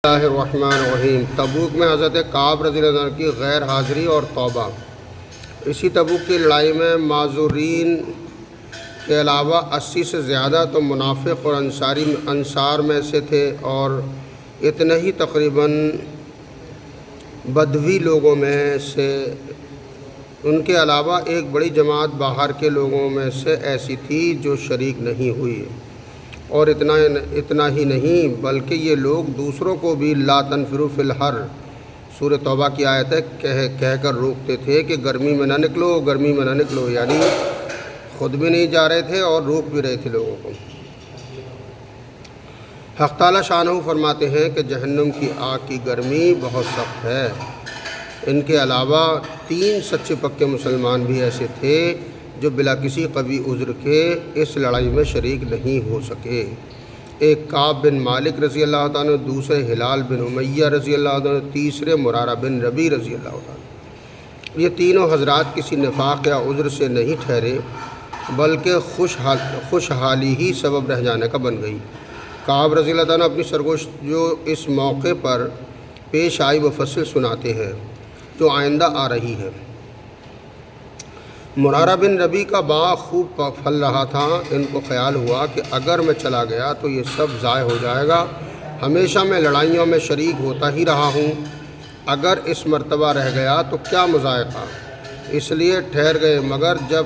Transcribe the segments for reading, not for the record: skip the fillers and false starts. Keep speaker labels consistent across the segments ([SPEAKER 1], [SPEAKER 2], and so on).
[SPEAKER 1] اللہ الرحمن الرحیم۔ تبوک میں حضرت کعب رضی اللہ عنہ کی غیر حاضری اور توبہ۔ اسی تبوک کی لڑائی میں معذورین کے علاوہ 80 سے زیادہ تو منافق اور انصار میں سے تھے، اور اتنے ہی تقریباً بدوی لوگوں میں سے۔ ان کے علاوہ ایک بڑی جماعت باہر کے لوگوں میں سے ایسی تھی جو شریک نہیں ہوئی، اور اتنا ہی نہیں بلکہ یہ لوگ دوسروں کو بھی لا تنفروا فی الحر سورہ توبہ کی آیت ہے کہہ کر روکتے تھے کہ گرمی میں نہ نکلو، گرمی میں نہ نکلو، یعنی خود بھی نہیں جا رہے تھے اور روک بھی رہے تھے لوگوں کو۔ حق تعالی شانہ فرماتے ہیں کہ جہنم کی آگ کی گرمی بہت سخت ہے۔ ان کے علاوہ 3 سچے پکے مسلمان بھی ایسے تھے جو بلا کسی قوی عذر کے اس لڑائی میں شریک نہیں ہو سکے۔ ایک کعب بن مالک رضی اللہ تعالیٰ، دوسرے ہلال بن امیہ رضی اللہ تعالیٰ، تیسرے مرارہ بن ربیع رضی اللہ تعالیٰ۔ یہ تینوں حضرات کسی نفاق یا عذر سے نہیں ٹھہرے بلکہ خوشحالی ہی سبب رہ جانے کا بن گئی۔ کعب رضی اللہ تعالیٰ اپنی سرگوشت جو اس موقع پر پیش آئی مفصل سناتے ہیں، جو آئندہ آ رہی ہے۔ مرارہ بن ربیع کا باغ خوب پھل رہا تھا۔ ان کو خیال ہوا کہ اگر میں چلا گیا تو یہ سب ضائع ہو جائے گا۔ ہمیشہ میں لڑائیوں میں شریک ہوتا ہی رہا ہوں، اگر اس مرتبہ رہ گیا تو کیا مذائقہ، اس لیے ٹھہر گئے۔ مگر جب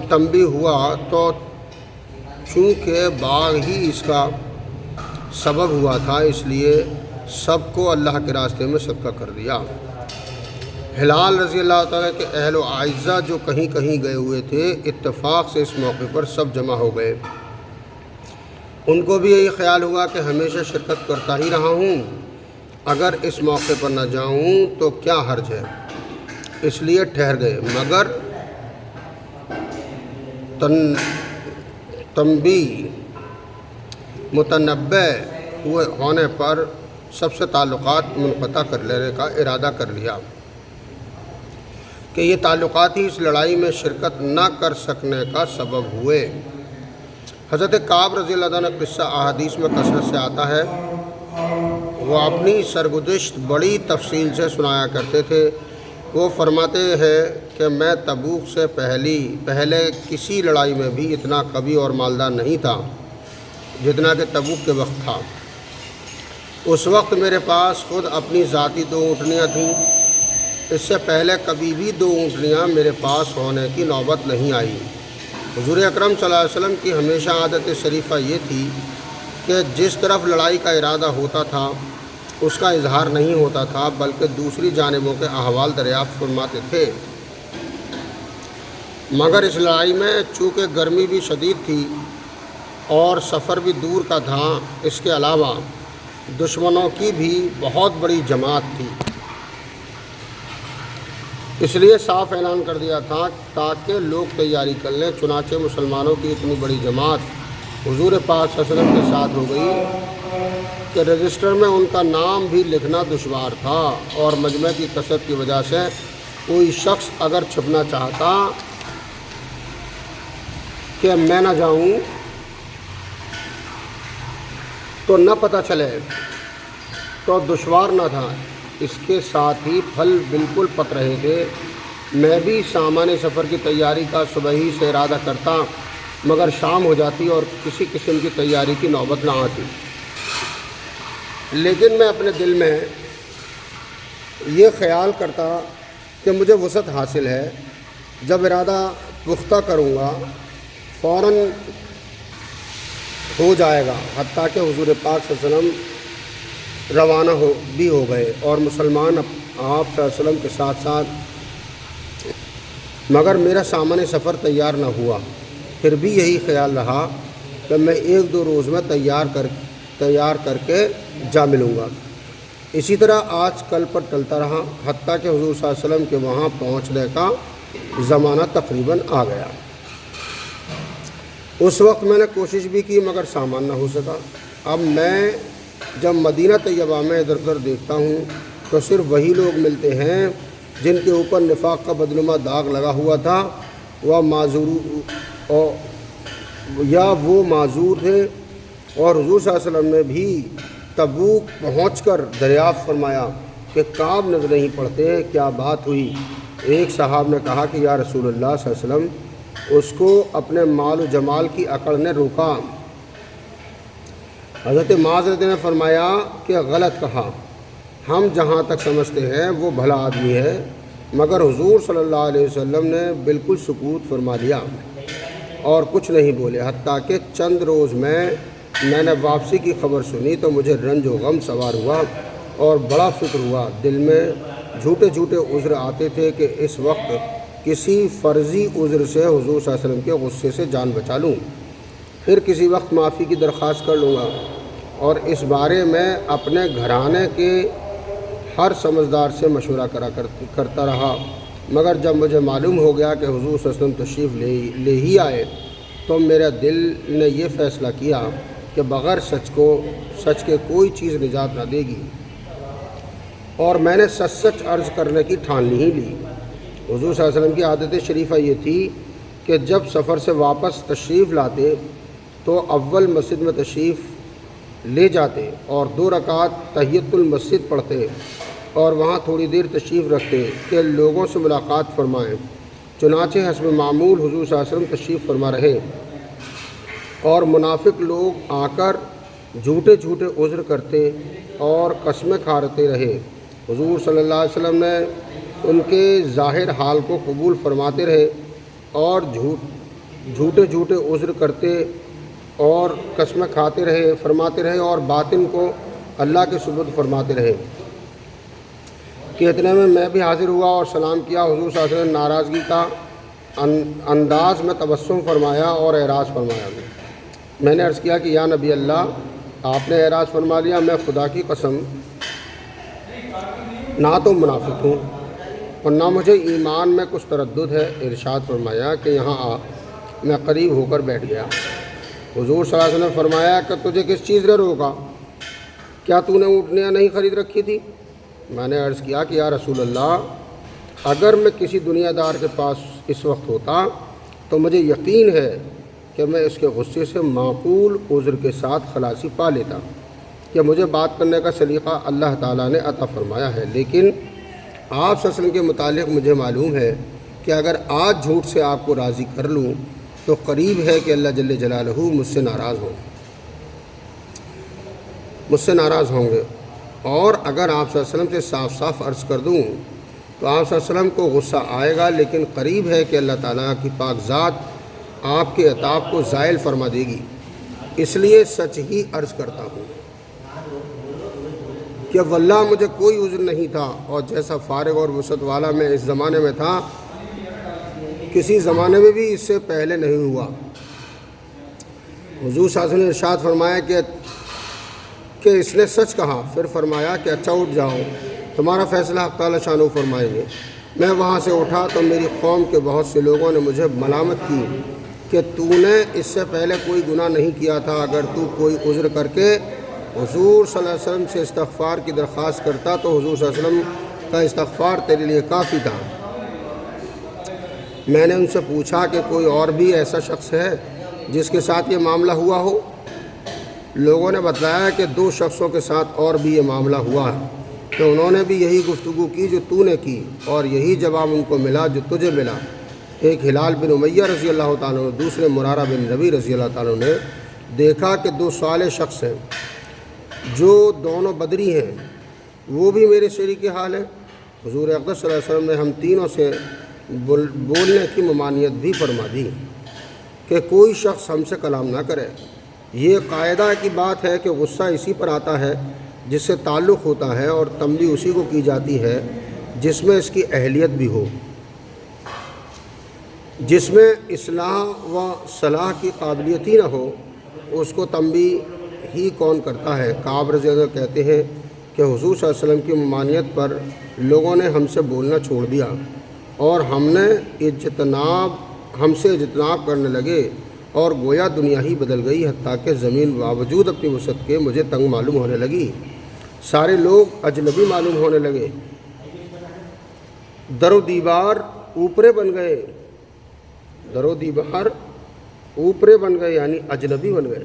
[SPEAKER 1] تنبیہ ہوا تو چونکہ باغ ہی اس کا سبب ہوا تھا، اس لیے سب کو اللہ کے راستے میں صدقہ کر دیا۔ ہلال رضی اللہ تعالیٰ کے اہل و اعزہ جو کہیں گئے ہوئے تھے، اتفاق سے اس موقع پر سب جمع ہو گئے۔ ان کو بھی یہی خیال ہوا کہ ہمیشہ شرکت کرتا ہی رہا ہوں، اگر اس موقع پر نہ جاؤں تو کیا حرج ہے، اس لیے ٹھہر گئے۔ مگر متنبع ہونے پر سب سے تعلقات منقطع کر لینے کا ارادہ کر لیا کہ یہ تعلقات ہی اس لڑائی میں شرکت نہ کر سکنے کا سبب ہوئے۔ حضرت کعب رضی اللہ عنہ قصہ احادیث میں کثرت سے آتا ہے۔ وہ اپنی سرگزشت بڑی تفصیل سے سنایا کرتے تھے۔ وہ فرماتے ہیں کہ میں تبوک سے پہلے کسی لڑائی میں بھی اتنا قوی اور مالدار نہیں تھا جتنا کہ تبوک کے وقت تھا۔ اس وقت میرے پاس خود اپنی ذاتی 2 اونٹنیاں تھیں۔ اس سے پہلے کبھی بھی 2 اونٹنیاں میرے پاس ہونے کی نوبت نہیں آئی۔ حضور اکرم صلی اللہ علیہ وسلم کی ہمیشہ عادت شریفہ یہ تھی کہ جس طرف لڑائی کا ارادہ ہوتا تھا اس کا اظہار نہیں ہوتا تھا، بلکہ دوسری جانبوں کے احوال دریافت فرماتے تھے۔ مگر اس لڑائی میں چونکہ گرمی بھی شدید تھی اور سفر بھی دور کا تھا، اس کے علاوہ دشمنوں کی بھی بہت بڑی جماعت تھی، اس لیے صاف اعلان کر دیا تھا تاکہ لوگ تیاری کر لیں۔ چنانچہ مسلمانوں کی اتنی بڑی جماعت حضور پاک صلی اللہ علیہ وسلم کے ساتھ ہو گئی کہ رجسٹر میں ان کا نام بھی لکھنا دشوار تھا، اور مجمع کی کثرت کی وجہ سے کوئی شخص اگر چھپنا چاہتا کہ میں نہ جاؤں تو نہ پتہ چلے تو دشوار نہ تھا۔ اس کے ساتھ ہی پھل بالکل پک رہے تھے۔ میں بھی سامان سفر کی تیاری کا صبح ہی سے ارادہ کرتا، مگر شام ہو جاتی اور کسی قسم کی تیاری کی نوبت نہ آتی۔ لیکن میں اپنے دل میں یہ خیال کرتا کہ مجھے وسعت حاصل ہے، جب ارادہ پختہ کروں گا فوراً ہو جائے گا۔ حتیٰ کہ حضور پاک صلی اللہ علیہ وسلم روانہ بھی ہو گئے اور مسلمان آپ صلی اللہ علیہ وسلم کے ساتھ ساتھ، مگر میرا سامان سفر تیار نہ ہوا۔ پھر بھی یہی خیال رہا کہ میں 1-2 روز میں تیار کر کے جا ملوں گا۔ اسی طرح آج کل پر ٹلتا رہا، حتیٰ کہ حضور صلی اللہ علیہ وسلم کے وہاں پہنچنے کا زمانہ تقریباً آ گیا۔ اس وقت میں نے کوشش بھی کی مگر سامان نہ ہو سکا۔ اب میں جب مدینہ طیبہ میں ادھر ادھر دیکھتا ہوں تو صرف وہی لوگ ملتے ہیں جن کے اوپر نفاق کا بدنما داغ لگا ہوا تھا۔ وہ یا وہ معذور تھے، اور حضور صلی اللہ علیہ وسلم نے بھی تبوک پہنچ کر دریافت فرمایا کہ کعب نظر نہیں پڑتے، کیا بات ہوئی؟ ایک صحاب نے کہا کہ یا رسول اللہ صلی اللہ علیہ وسلم، اس کو اپنے مال و جمال کی اکڑ نے روکا۔ حضرت معاذ نے فرمایا کہ غلط کہا، ہم جہاں تک سمجھتے ہیں وہ بھلا آدمی ہے، مگر حضور صلی اللہ علیہ وسلم نے بالکل سکوت فرما لیا اور کچھ نہیں بولے، حتیٰ کہ چند روز میں نے واپسی کی خبر سنی تو مجھے رنج و غم سوار ہوا اور بڑا فکر ہوا، دل میں جھوٹے جھوٹے عذر آتے تھے کہ اس وقت کسی فرضی عذر سے حضور صلی اللہ علیہ وسلم کے غصے سے جان بچا لوں، پھر کسی وقت معافی کی درخواست کر لوں گا۔ اور اس بارے میں اپنے گھرانے کے ہر سمجھدار سے مشورہ کرتا رہا، مگر جب مجھے معلوم ہو گیا کہ حضور صلی اللہ علیہ وسلم تشریف لے ہی آئے تو میرا دل نے یہ فیصلہ کیا کہ بغیر سچ کے کوئی چیز نجات نہ دے گی، اور میں نے سچ عرض کرنے کی ٹھان ہی لی۔ حضور صلی اللہ علیہ وسلم کی عادت شریفہ یہ تھی کہ جب سفر سے واپس تشریف لاتے تو اول مسجد میں تشریف لے جاتے اور 2 رکعت تحیۃ المسجد پڑھتے اور وہاں تھوڑی دیر تشریف رکھتے کہ لوگوں سے ملاقات فرمائیں۔ چنانچہ حسب معمول حضور صلی اللہ علیہ وسلم تشریف فرما رہے اور منافق لوگ آ کر جھوٹے جھوٹے عذر کرتے اور قسمیں کھاتے رہے۔ حضور صلی اللہ علیہ وسلم نے ان کے ظاہر حال کو قبول فرماتے رہے اور جھوٹے جھوٹے عذر کرتے اور قسمیں فرماتے رہے اور باطن کو اللہ کے سپرد فرماتے رہے کہ اتنے میں بھی حاضر ہوا اور سلام کیا۔ حضور صلی اللہ علیہ وسلم نے ناراضگی کا انداز میں تبسم فرمایا اور اعراض فرمایا۔ میں نے عرض کیا کہ یا نبی اللہ، آپ نے اعراض فرما لیا، میں خدا کی قسم نہ تو منافق ہوں اور نہ مجھے ایمان میں کچھ تردد ہے۔ ارشاد فرمایا کہ یہاں آ۔ میں قریب ہو کر بیٹھ گیا۔ حضور صلی اللہ علیہ وسلم نے فرمایا کہ تجھے کس چیز نے روکا؟ کیا تو نے اونٹنیاں نہیں خرید رکھی تھی؟ میں نے عرض کیا کہ یا رسول اللہ، اگر میں کسی دنیا دار کے پاس اس وقت ہوتا تو مجھے یقین ہے کہ میں اس کے غصے سے معقول عذر کے ساتھ خلاصی پا لیتا، کہ مجھے بات کرنے کا سلیقہ اللہ تعالیٰ نے عطا فرمایا ہے، لیکن آپ صلی اللہ علیہ وسلم کے متعلق مجھے معلوم ہے کہ اگر آج جھوٹ سے آپ کو راضی کر لوں تو قریب ہے کہ اللہ جل جلالہ مجھ سے ناراض ہوں گے، اور اگر آپ صلی اللہ علیہ وسلم سے صاف صاف عرض کر دوں تو آپ صلی اللہ علیہ وسلم کو غصہ آئے گا، لیکن قریب ہے کہ اللہ تعالیٰ کی پاک ذات آپ کے عطاب کو زائل فرما دے گی، اس لیے سچ ہی عرض کرتا ہوں کہ واللہ مجھے کوئی عذر نہیں تھا، اور جیسا فارغ اور وسعت والا میں اس زمانے میں تھا کسی زمانے میں بھی اس سے پہلے نہیں ہوا۔ حضور صلی اللہ علیہ وسلم نے ارشاد فرمایا کہ اس نے سچ کہا، پھر فرمایا کہ اچھا اٹھ جاؤ، تمہارا فیصلہ حق تعالیٰ شانہ فرمائیں گے۔ میں وہاں سے اٹھا تو میری قوم کے بہت سے لوگوں نے مجھے ملامت کی کہ تو نے اس سے پہلے کوئی گناہ نہیں کیا تھا، اگر تو کوئی عذر کر کے حضور صلی اللہ علیہ وسلم سے استغفار کی درخواست کرتا تو حضور صلی اللہ علیہ وسلم کا استغفار تیرے لیے کافی تھا۔ میں نے ان سے پوچھا کہ کوئی اور بھی ایسا شخص ہے جس کے ساتھ یہ معاملہ ہوا ہو؟ لوگوں نے بتایا کہ 2 شخصوں کے ساتھ اور بھی یہ معاملہ ہوا ہے کہ انہوں نے بھی یہی گفتگو کی جو تو نے کی، اور یہی جواب ان کو ملا جو تجھے ملا۔ ایک ہلال بن امیہ رضی اللہ تعالیٰ عنہ، دوسرے مرارہ بن ربیع رضی اللہ تعالیٰ عنہ نے دیکھا کہ 2 صالح شخص ہیں جو دونوں بدری ہیں، وہ بھی میرے شریک حال ہے۔ حضور اقدس صلی اللہ علیہ وسلم نے ہم تینوں سے بولنے کی ممانعت بھی فرما دی کہ کوئی شخص ہم سے کلام نہ کرے۔ یہ قاعدہ کی بات ہے کہ غصہ اسی پر آتا ہے جس سے تعلق ہوتا ہے، اور تنبیہ اسی کو کی جاتی ہے جس میں اس کی اہلیت بھی ہو۔ جس میں اصلاح و صلاح کی قابلیت ہی نہ ہو اس کو تنبیہ ہی کون کرتا ہے؟ کعب رضی اللہ عنہ کہتے ہیں کہ حضور صلی اللہ علیہ وسلم کی ممانعت پر لوگوں نے ہم سے بولنا چھوڑ دیا اور ہم سے اجتناب کرنے لگے، اور گویا دنیا ہی بدل گئی، حتیٰ کہ زمین باوجود اپنی وسعت کے مجھے تنگ معلوم ہونے لگی، سارے لوگ اجنبی معلوم ہونے لگے، در و دیوار اوپرے بن گئے، در و دیوار اوپرے بن گئے یعنی اجنبی بن گئے۔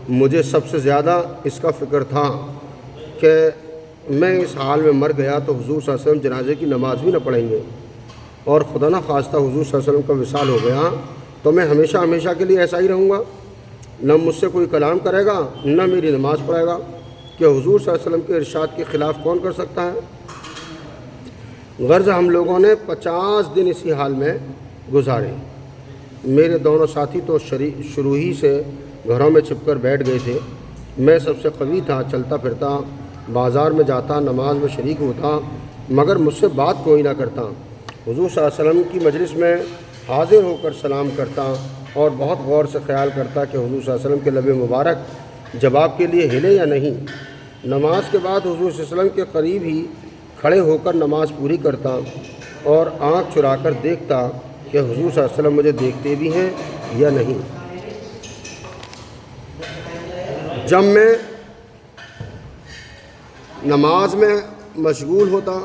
[SPEAKER 1] مجھے سب سے زیادہ اس کا فکر تھا کہ میں اس حال میں مر گیا تو حضور صلی اللہ علیہ وسلم جنازے کی نماز بھی نہ پڑھیں گے، اور خدا نہ خواستہ حضور صلی اللہ علیہ وسلم کا وصال ہو گیا تو میں ہمیشہ ہمیشہ کے لیے ایسا ہی رہوں گا، نہ مجھ سے کوئی کلام کرے گا نہ میری نماز پڑھے گا، کہ حضور صلی اللہ علیہ وسلم کے ارشاد کے خلاف کون کر سکتا ہے؟ غرض ہم لوگوں نے 50 دن اسی حال میں گزارے۔ میرے دونوں ساتھی تو شروع ہی سے گھروں میں چھپ کر بیٹھ گئے تھے۔ میں سب سے قوی تھا، چلتا پھرتا، بازار میں جاتا، نماز میں شریک ہوتا، مگر مجھ سے بات کوئی نہ کرتا۔ حضور صلی اللہ علیہ وسلم کی مجلس میں حاضر ہو کر سلام کرتا اور بہت غور سے خیال کرتا کہ حضور صلی اللہ علیہ وسلم کے لب مبارک جواب کے لیے ہلے یا نہیں۔ نماز کے بعد حضور صلی اللہ علیہ وسلم کے قریب ہی کھڑے ہو کر نماز پوری کرتا اور آنکھ چرا کر دیکھتا کہ حضور صلی اللہ علیہ وسلم مجھے دیکھتے بھی ہیں یا نہیں۔ جب میں نماز میں مشغول ہوتا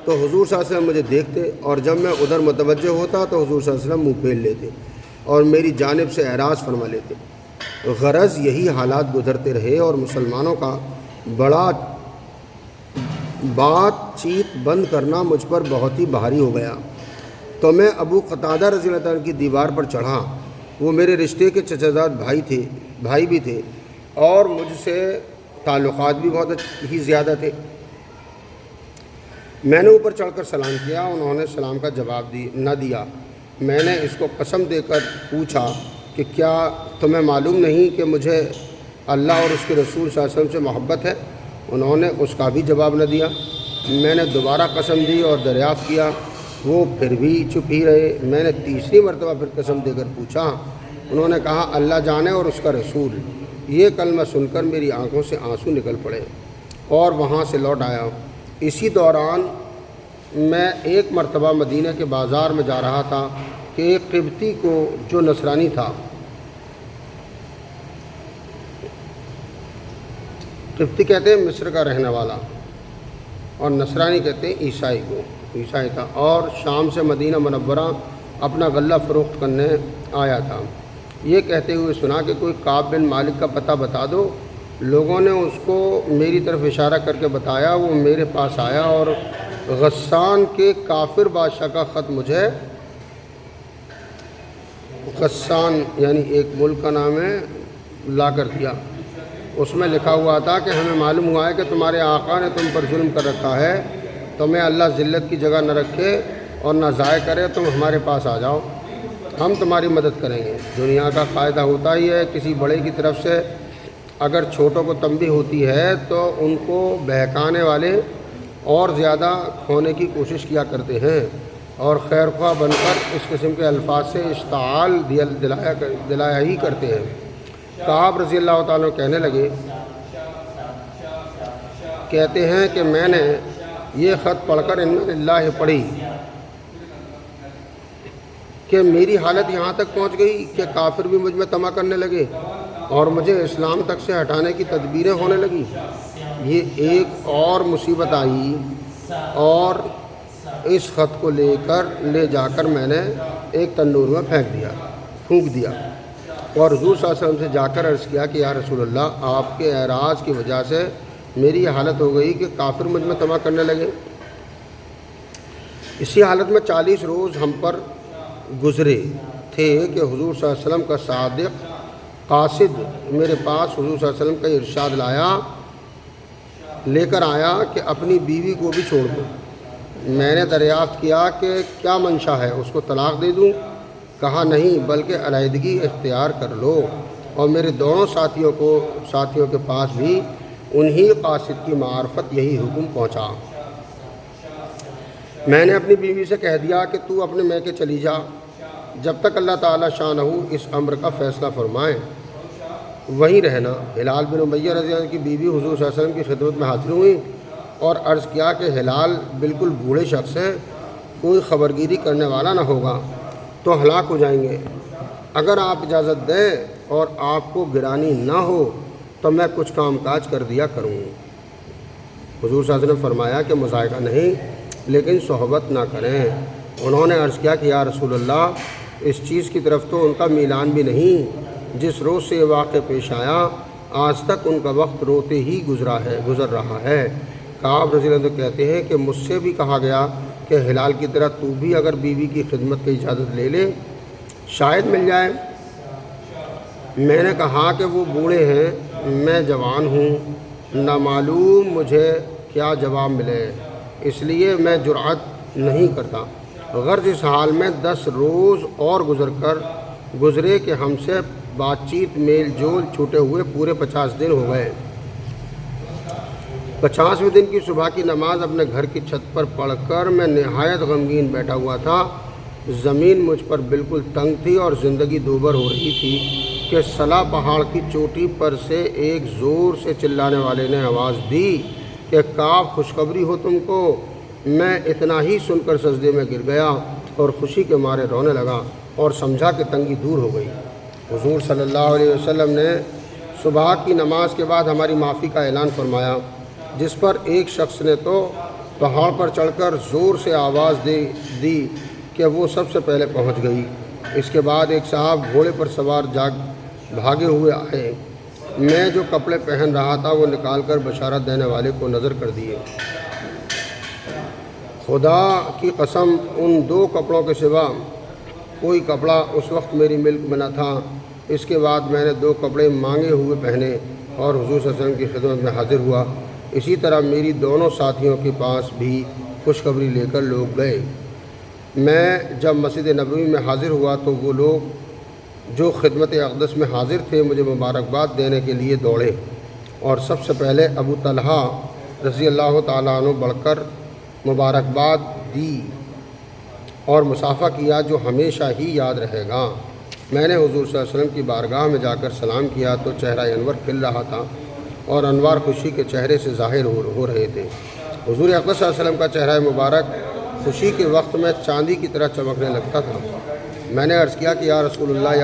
[SPEAKER 1] تو حضور صلی اللہ علیہ وسلم مجھے دیکھتے، اور جب میں ادھر متوجہ ہوتا تو حضور صلی اللہ علیہ وسلم منہ پھیر لیتے اور میری جانب سے اعراض فرما لیتے۔ غرض یہی حالات گزرتے رہے اور مسلمانوں کا بڑا بات چیت بند کرنا مجھ پر بہت ہی بھاری ہو گیا۔ تو میں ابو قتادہ رضی اللہ عنہ کی دیوار پر چڑھا۔ وہ میرے رشتے کے چچا زاد بھائی بھی تھے اور مجھ سے تعلقات بھی بہت ہی زیادہ تھے۔ میں نے اوپر چڑھ کر سلام کیا، انہوں نے سلام کا جواب نہ دیا۔ میں نے اس کو قسم دے کر پوچھا کہ کیا تمہیں معلوم نہیں کہ مجھے اللہ اور اس کے رسول صلی اللہ علیہ وسلم سے محبت ہے؟ انہوں نے اس کا بھی جواب نہ دیا۔ میں نے دوبارہ قسم دی اور دریافت کیا، وہ پھر بھی چپ ہی رہے۔ میں نے تیسری مرتبہ پھر قسم دے کر پوچھا، انہوں نے کہا اللہ جانے اور اس کا رسول۔ یہ کلمہ سن کر میری آنکھوں سے آنسو نکل پڑے اور وہاں سے لوٹ آیا۔ اسی دوران میں ایک مرتبہ مدینہ کے بازار میں جا رہا تھا کہ ایک قبطی کو جو نصرانی تھا، قبطی کہتے ہیں مصر کا رہنے والا اور نصرانی کہتے ہیں عیسائی کو، عیسائی تھا، اور شام سے مدینہ منورہ اپنا غلہ فروخت کرنے آیا تھا۔ یہ کہتے ہوئے سنا کہ کوئی کعب بن مالک کا پتہ بتا دو۔ لوگوں نے اس کو میری طرف اشارہ کر کے بتایا۔ وہ میرے پاس آیا اور غسان کے کافر بادشاہ کا خط مجھے، غسان یعنی ایک ملک کا نام ہے، لا کر دیا۔ اس میں لکھا ہوا تھا کہ ہمیں معلوم ہوا ہے کہ تمہارے آقا نے تم پر ظلم کر رکھا ہے، تمہیں اللہ ذلت کی جگہ نہ رکھے اور نہ ضائع کرے، تم ہمارے پاس آ جاؤ، ہم تمہاری مدد کریں گے۔ دنیا کا قاعدہ ہوتا ہی ہے، کسی بڑے کی طرف سے اگر چھوٹوں کو تنبیہ ہوتی ہے تو ان کو بہکانے والے اور زیادہ کھونے کی کوشش کیا کرتے ہیں اور خیر خواہ بن کر اس قسم کے الفاظ سے اشتعال دلایا ہی کرتے ہیں۔ کعب رضی اللہ تعالیٰ کہنے لگے، کہتے ہیں کہ میں نے یہ خط پڑھ کر انا للہ پڑھی کہ میری حالت یہاں تک پہنچ گئی کہ کافر بھی مجھ میں طمع کرنے لگے اور مجھے اسلام تک سے ہٹانے کی تدبیریں ہونے لگی۔ یہ ایک اور مصیبت آئی اور اس خط کو لے جا کر میں نے ایک تندور میں پھونک دیا اور حضور صلی اللہ علیہ وسلم سے جا کر عرض کیا کہ یا رسول اللہ، آپ کے اعراض کی وجہ سے میری یہ حالت ہو گئی کہ کافر مجھ میں طمع کرنے لگے۔ اسی حالت میں 40 روز ہم پر گزرے تھے کہ حضور صلی اللہ علیہ وسلم کا صادق قاصد میرے پاس حضور صلی اللہ علیہ وسلم کا ارشاد لے کر آیا کہ اپنی بیوی کو بھی چھوڑ دو۔ میں نے دریافت کیا کہ کیا منشا ہے، اس کو طلاق دے دوں؟ کہا نہیں، بلکہ علیحدگی اختیار کر لو۔ اور میرے دونوں ساتھیوں کے پاس بھی انہی قاصد کی معرفت یہی حکم پہنچا۔ میں نے اپنی بیوی سے کہہ دیا کہ تو اپنے میکے چلی جا جب تک اللہ تعالیٰ شانہ اس امر کا فیصلہ فرمائے، وہیں رہنا۔ ہلال بن امیہ رضی اللہ عنہ کی بیوی حضور صلی اللہ علیہ وسلم کی خدمت میں حاضر ہوئی اور عرض کیا کہ ہلال بالکل بوڑھے شخص ہے، کوئی خبرگیری کرنے والا نہ ہوگا تو ہلاک ہو جائیں گے۔ اگر آپ اجازت دیں اور آپ کو گرانی نہ ہو تو میں کچھ کام کاج کر دیا کروں۔ حضور صلی اللہ علیہ وسلم نے فرمایا کہ مذائقہ نہیں، لیکن صحبت نہ کریں۔ انہوں نے عرض کیا کہ یا رسول اللہ، اس چیز کی طرف تو ان کا میلان بھی نہیں جس روز سے یہ واقعہ پیش آیا آج تک ان کا وقت روتے ہی گزر رہا ہے۔ کعب رضی اللہ عنہ کہتے ہیں کہ مجھ سے بھی کہا گیا کہ ہلال کی طرح تو بھی اگر بیوی کی خدمت کی اجازت لے لے شاید مل جائے۔ میں نے کہا کہ وہ بوڑھے ہیں، میں جوان ہوں، نہ معلوم مجھے کیا جواب ملے، اس لیے میں جرأت نہیں کرتا۔ غرض اس حال میں 10 روز اور گزرے کہ ہم سے بات چیت میل جول چھوٹے ہوئے پورے 50 دن ہو گئے۔ 50ویں دن کی صبح کی نماز اپنے گھر کی چھت پر پڑھ کر میں نہایت غمگین بیٹھا ہوا تھا۔ زمین مجھ پر بالکل تنگ تھی اور زندگی دوبر ہو رہی تھی کہ صلا پہاڑ کی چوٹی پر سے ایک زور سے چلانے والے نے آواز دی کہ کعب خوشخبری ہو تم کو۔ میں اتنا ہی سن کر سجدے میں گر گیا اور خوشی کے مارے رونے لگا اور سمجھا کہ تنگی دور ہو گئی۔ حضور صلی اللہ علیہ وسلم نے صبح کی نماز کے بعد ہماری معافی کا اعلان فرمایا، جس پر ایک شخص نے تو پہاڑ پر چڑھ کر زور سے آواز دی کہ وہ سب سے پہلے پہنچ گئی۔ اس کے بعد ایک صاحب گھوڑے پر سوار بھاگے ہوئے آئے۔ میں جو کپڑے پہن رہا تھا وہ نکال کر بشارت دینے والے کو نظر کر دیے۔ خدا کی قسم ان 2 کپڑوں کے سوا کوئی کپڑا اس وقت میری ملک میں نہ تھا۔ اس کے بعد میں نے 2 کپڑے مانگے ہوئے پہنے اور حضور صلی اللہ علیہ وسلم کی خدمت میں حاضر ہوا۔ اسی طرح میری دونوں ساتھیوں کے پاس بھی خوشخبری لے کر لوگ گئے۔ میں جب مسجد نبوی میں حاضر ہوا تو وہ لوگ جو خدمت اقدس میں حاضر تھے مجھے مبارکباد دینے کے لیے دوڑے اور سب سے پہلے ابو طلحہ رضی اللہ تعالیٰ عنہ بڑھ کر مبارکباد دی اور مصافحہ کیا جو ہمیشہ ہی یاد رہے گا۔ میں نے حضور صلی اللہ علیہ وسلم کی بارگاہ میں جا کر سلام کیا تو چہرہ انور کھل رہا تھا اور انوار خوشی کے چہرے سے ظاہر ہو رہے تھے۔ حضور اقدس صلی اللہ علیہ وسلم کا چہرہ مبارک خوشی کے وقت میں چاندی کی طرح چمکنے لگتا تھا۔ میں نے عرض کیا کہ یا رسول اللہ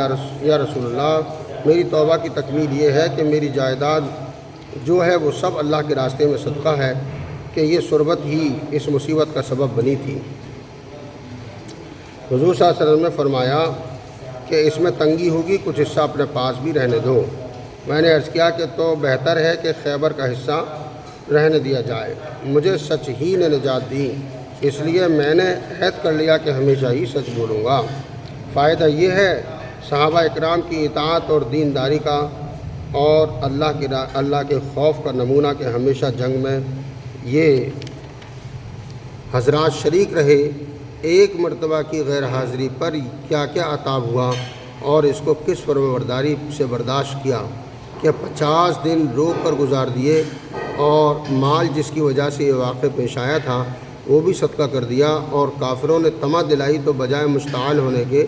[SPEAKER 1] یا رسول اللہ، میری توبہ کی تکمیل یہ ہے کہ میری جائیداد جو ہے وہ سب اللہ کے راستے میں صدقہ ہے کہ یہ صربت ہی اس مصیبت کا سبب بنی تھی۔ حضور صلی اللہ علیہ وسلم نے فرمایا کہ اس میں تنگی ہوگی، کچھ حصہ اپنے پاس بھی رہنے دو۔ میں نے عرض کیا کہ تو بہتر ہے کہ خیبر کا حصہ رہنے دیا جائے۔ مجھے سچ ہی نے نجات دی، اس لیے میں نے عہد کر لیا کہ ہمیشہ ہی سچ بولوں گا۔ فائدہ یہ ہے صحابہ اکرام کی اطاعت اور دینداری کا اور اللہ کے خوف کا نمونہ کہ ہمیشہ جنگ میں یہ حضرات شریک رہے۔ ایک مرتبہ کی غیر حاضری پر کیا کیا عطاب ہوا اور اس کو کس فرمانبرداری سے برداشت کیا کہ 50 دن روک کر گزار دیے اور مال جس کی وجہ سے یہ واقعہ پیش آیا تھا وہ بھی صدقہ کر دیا، اور کافروں نے طمع دلائی تو بجائے مشتعل ہونے کے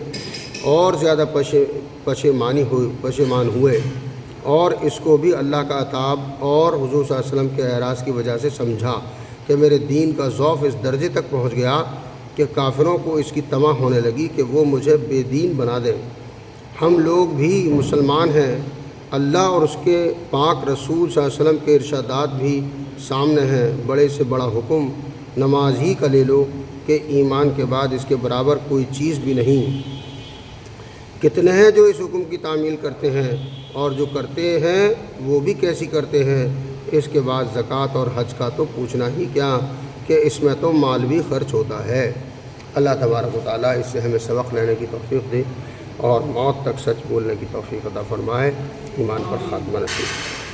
[SPEAKER 1] اور زیادہ پشیمان ہوئے، اور اس کو بھی اللہ کا عطاب اور حضور صلی اللہ علیہ وسلم کے اعراض کی وجہ سے سمجھا کہ میرے دین کا ذوق اس درجے تک پہنچ گیا کہ کافروں کو اس کی طمع ہونے لگی کہ وہ مجھے بے دین بنا دیں۔ ہم لوگ بھی مسلمان ہیں، اللہ اور اس کے پاک رسول صلی اللہ علیہ وسلم کے ارشادات بھی سامنے ہیں۔ بڑے سے بڑا حکم نماز ہی کا لے لو کہ ایمان کے بعد اس کے برابر کوئی چیز بھی نہیں۔ کتنے ہیں جو اس حکم کی تعمیل کرتے ہیں، اور جو کرتے ہیں وہ بھی کیسی کرتے ہیں۔ اس کے بعد زکوٰۃ اور حج کا تو پوچھنا ہی کیا کہ اس میں تو مال بھی خرچ ہوتا ہے۔ اللہ تبارک و تعالیٰ اس سے ہمیں سبق لینے کی توفیق دے اور موت تک سچ بولنے کی توفیق عطا فرمائے۔ ایمان پر خاتمہ نصیب۔